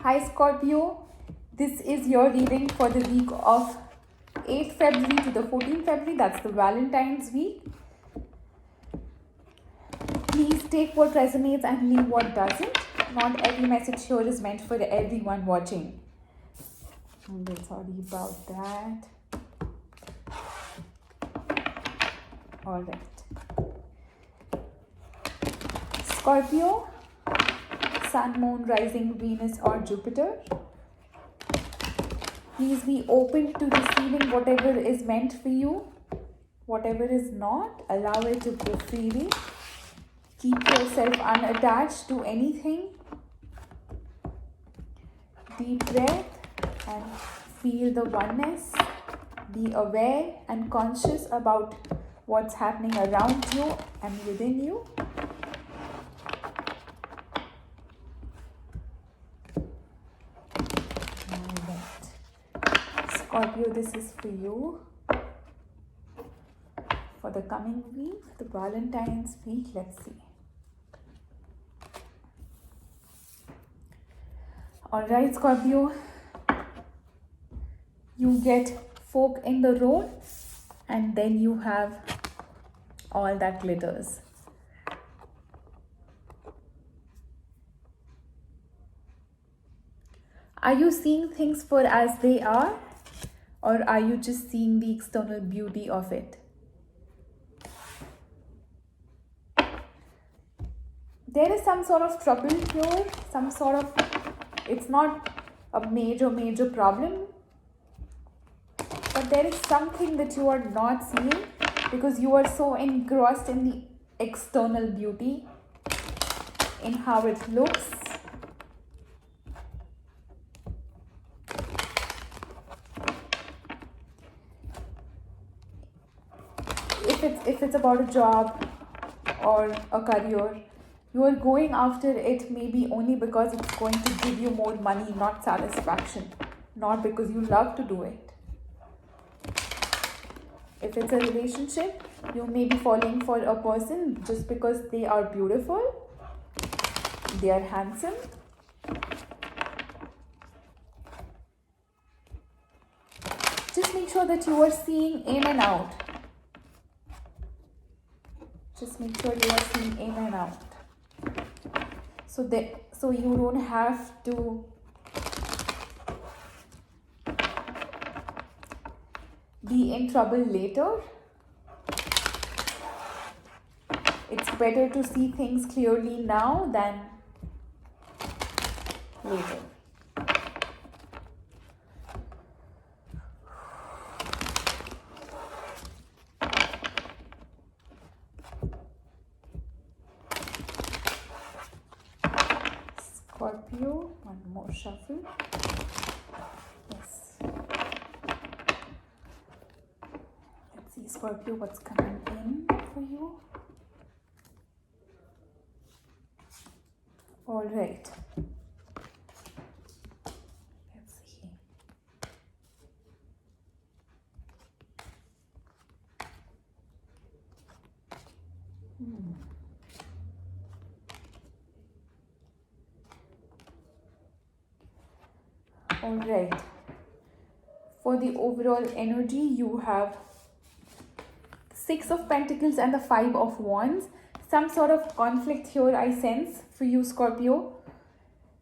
Hi Scorpio, this is your reading for the week of 8th February to the 14th February, that's the Valentine's week. Please take what resonates and leave what doesn't. Not every message here is meant for everyone watching. Sorry about that. Alright. Scorpio, Sun, Moon, Rising, Venus or Jupiter. Please be open to receiving whatever is meant for you. Whatever is not, allow it to go freely. Keep yourself unattached to anything. Deep breath and feel the oneness. Be aware and conscious about what's happening around you and within you. Scorpio, this is for you for the coming week, the Valentine's week. Let's see. Alright, Scorpio, you get fork in the road and then you have all that glitters. Are you seeing things for as they are, or are you just seeing the external beauty of it? There is some sort of trouble here, it's not a major problem, but there is something that you are not seeing because you are so engrossed in the external beauty, in how it looks. If it's about a job or a career, you are going after it maybe only because it's going to give you more money, not satisfaction, not because you love to do it. If it's a relationship, you may be falling for a person just because they are beautiful, they are handsome. Just make sure that you are seeing in and out. Just make sure you are seeing in and out. So you don't have to be in trouble later. It's better to see things clearly now than later. Scorpio, one more shuffle. Yes. Let's see, Scorpio, what's coming in for you. All right. Let's see. All right. For the overall energy, you have Six of Pentacles and the Five of Wands. Some sort of conflict here I sense for you, Scorpio.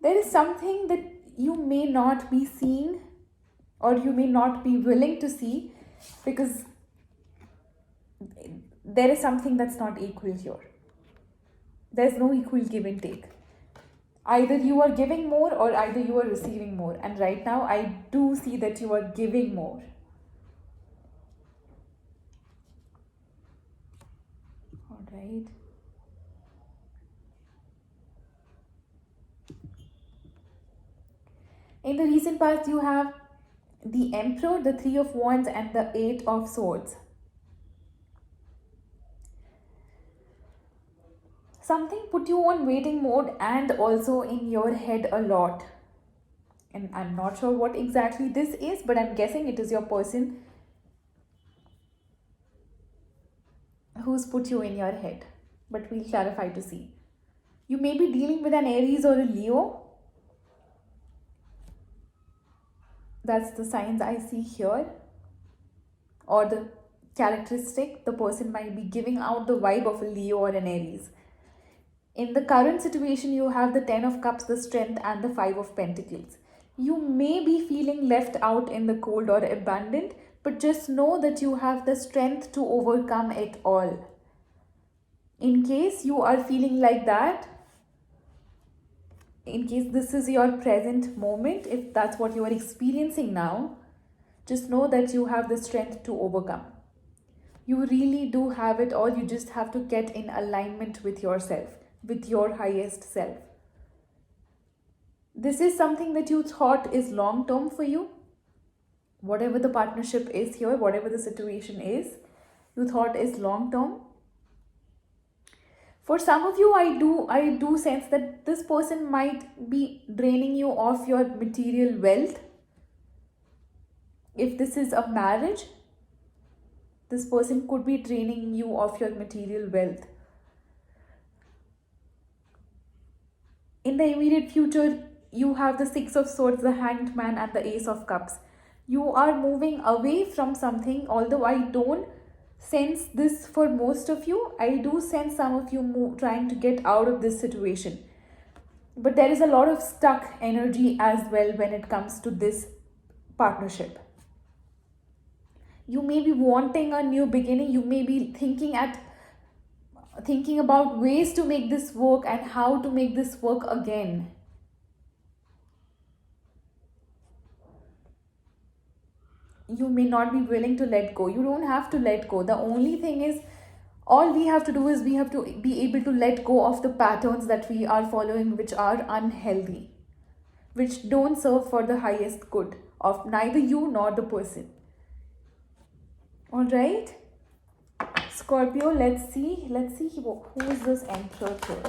There is something that you may not be seeing or you may not be willing to see because there is something that's not equal here. There's no equal give and take. Either you are giving more or either you are receiving more. And right now, I do see that you are giving more. All right. In the recent past, you have the Emperor, the Three of Wands, and the Eight of Swords. Something put you on waiting mode and also in your head a lot. And I'm not sure what exactly this is, but I'm guessing it is your person who's put you in your head. But we'll clarify to see. You may be dealing with an Aries or a Leo. That's the signs I see here, or the characteristic the person might be giving out the vibe of a Leo or an Aries. In the current situation, you have the 10 of Cups, the Strength, and the 5 of Pentacles. You may be feeling left out in the cold or abandoned, but just know that you have the strength to overcome it all. In case you are feeling like that, in case this is your present moment, if that's what you are experiencing now, just know that you have the strength to overcome. You really do have it all. You just have to get in alignment with yourself, with your highest self. This is something that you thought is long term for you. Whatever the partnership is here, whatever the situation is, you thought is long term. For some of you, I do sense that this person might be draining you of your material wealth. If this is a marriage, this person could be draining you of your material wealth. In the immediate future, you have the 6 of Swords, the Hanged Man, and the Ace of Cups. You are moving away from something, although I don't sense this for most of you. I do sense some of you trying to get out of this situation. But there is a lot of stuck energy as well when it comes to this partnership. You may be wanting a new beginning. You may be thinking about ways to make this work and how to make this work again. You may not be willing to let go. You don't have to let go. The only thing is, all we have to do is we have to be able to let go of the patterns that we are following, which are unhealthy, which don't serve for the highest good of neither you nor the person. All right, Scorpio, let's see who is this Emperor here.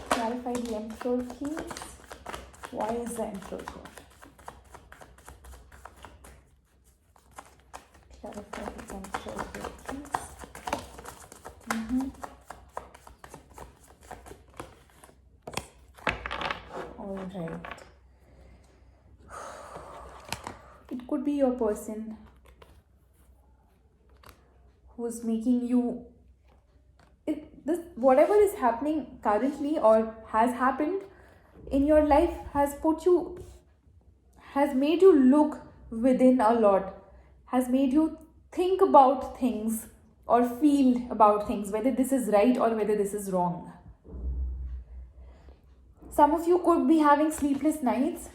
Clarify the Emperor, please. Why is the Emperor here? Clarify the Emperor here, please. All right. It could be your person who's making you, whatever is happening currently or has happened in your life has made you look within a lot, has made you think about things or feel about things, whether this is right or whether this is wrong. Some of you could be having sleepless nights,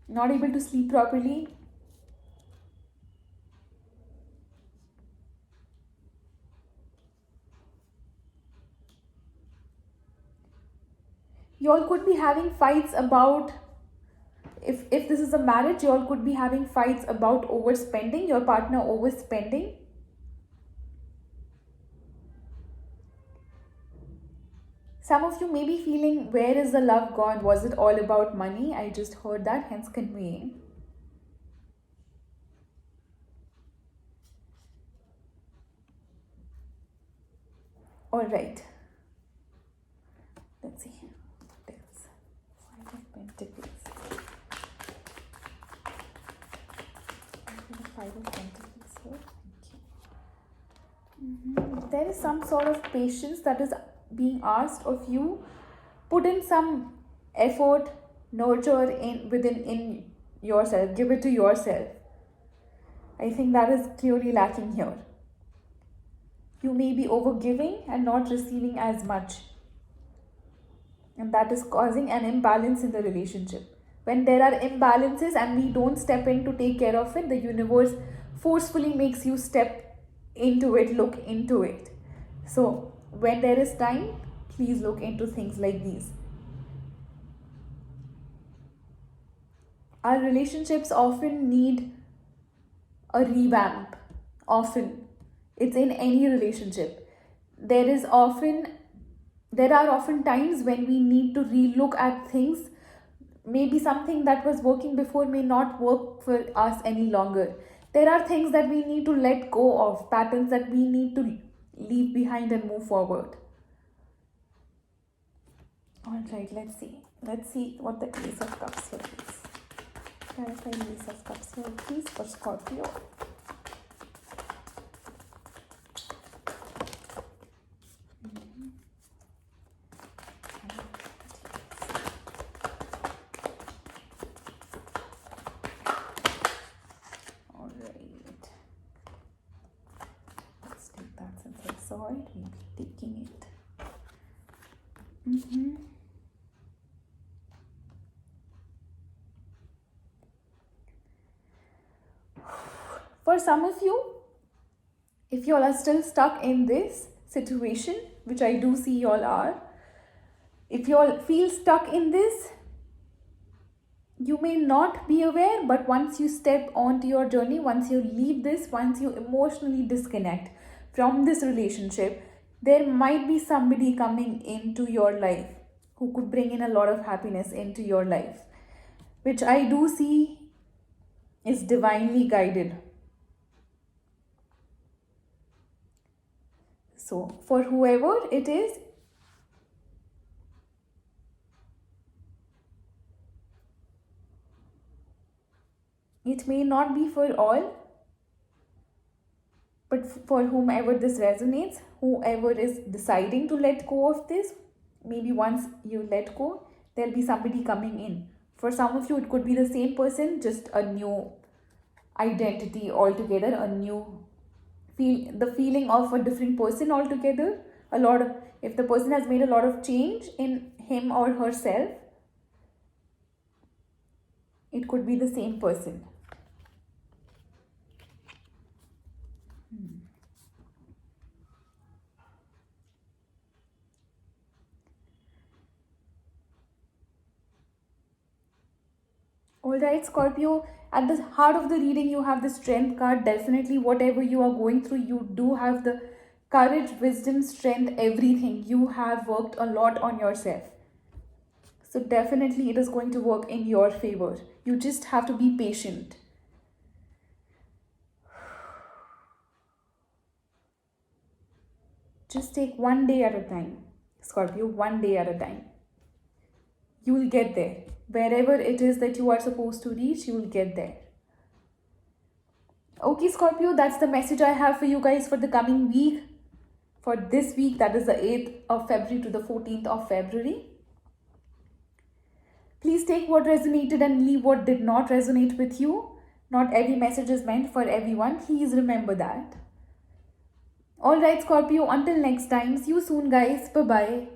not able to sleep properly. You all could be having fights about, if this is a marriage, you all could be having fights about overspending, your partner overspending. Some of you may be feeling, where is the love gone? Was it all about money? I just heard that, hence conveying. All right. Let's see. What else? 5 of Pentacles. 5 of Pentacles here. Thank you. There is some sort of patience that is being asked of you. Put in some effort, nurture within yourself. Give it to yourself. I think that is clearly lacking here. You may be overgiving and not receiving as much. And that is causing an imbalance in the relationship. When there are imbalances and we don't step in to take care of it, the universe forcefully makes you step into it, look into it. So when there is time, please look into things like these. Our relationships often need a revamp. Often. It's in any relationship. There are often times when we need to relook at things. Maybe something that was working before may not work for us any longer. There are things that we need to let go of, patterns that we need to leave behind and move forward. All right, let's see what the Ace of Cups here is. Clarify Ace of Cups here, please, for Scorpio. Alright. Let's take that since I saw it. We'll be taking it. For some of you, if you all are still stuck in this situation, which I do see you all are, if you all feel stuck in this, you may not be aware, but once you step onto your journey, once you leave this, once you emotionally disconnect from this relationship, there might be somebody coming into your life who could bring in a lot of happiness into your life, which I do see is divinely guided. So for whoever it is, it may not be for all, but for whomever this resonates, whoever is deciding to let go of this, maybe once you let go, there'll be somebody coming in. For some of you, it could be the same person, just a new identity altogether, a new the feeling of a different person altogether. If the person has made a lot of change in him or herself, it could be the same person. Alright, Scorpio, at the heart of the reading, you have the Strength card. Definitely, whatever you are going through, you do have the courage, wisdom, strength, everything. You have worked a lot on yourself. So definitely, it is going to work in your favor. You just have to be patient. Just take one day at a time, Scorpio, one day at a time. You will get there. Wherever it is that you are supposed to reach, you will get there. Okay, Scorpio, that's the message I have for you guys for the coming week. For this week, that is the 8th of February to the 14th of February. Please take what resonated and leave what did not resonate with you. Not every message is meant for everyone. Please remember that. Alright, Scorpio, until next time. See you soon, guys. Bye-bye.